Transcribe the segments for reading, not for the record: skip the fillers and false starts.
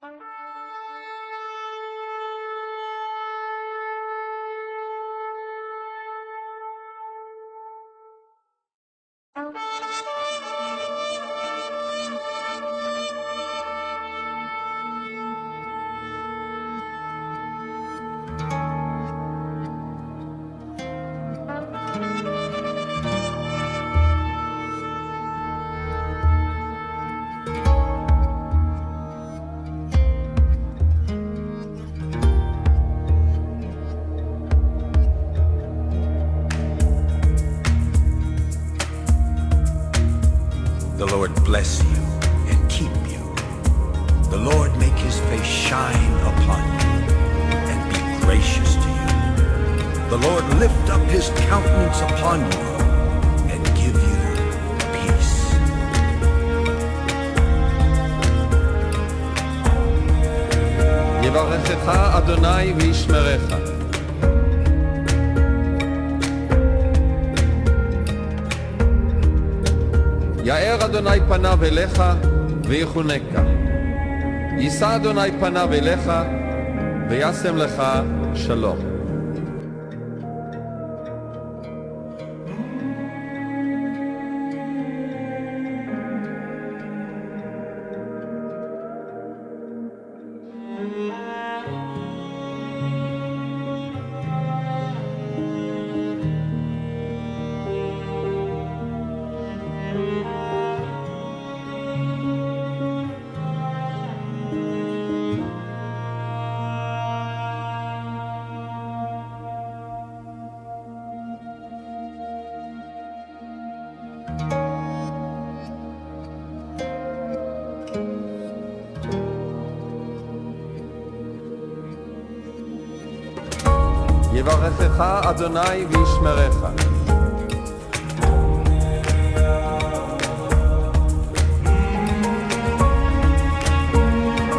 The Lord bless you and keep you. The Lord make his face shine upon you and be gracious to you. The Lord lift up his countenance upon you and give you peace. יברכך אדוני וישמרך. יאר אדוני פניו אליך ויחונקה. יישא אדוני פניו אליך וישם לך שלום. יברכך אדוני וישמרך.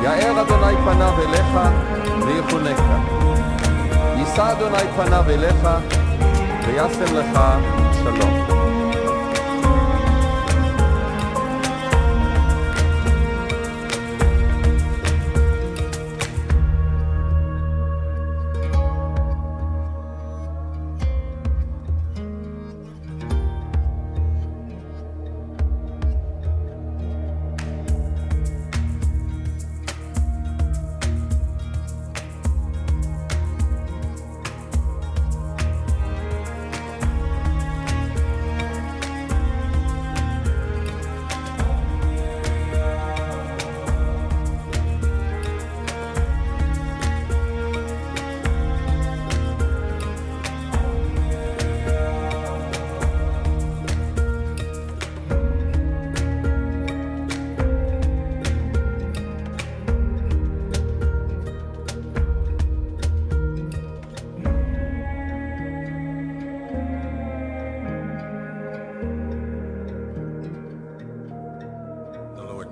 יאר אדוני פניו אליך ויחונקה. יישא אדוני פניו אליך וישם לך שלום.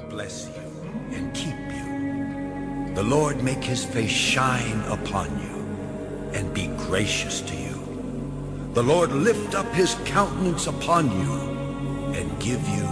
Bless you and keep you. The Lord make his face shine upon you and be gracious to you. The Lord lift up his countenance upon you and give you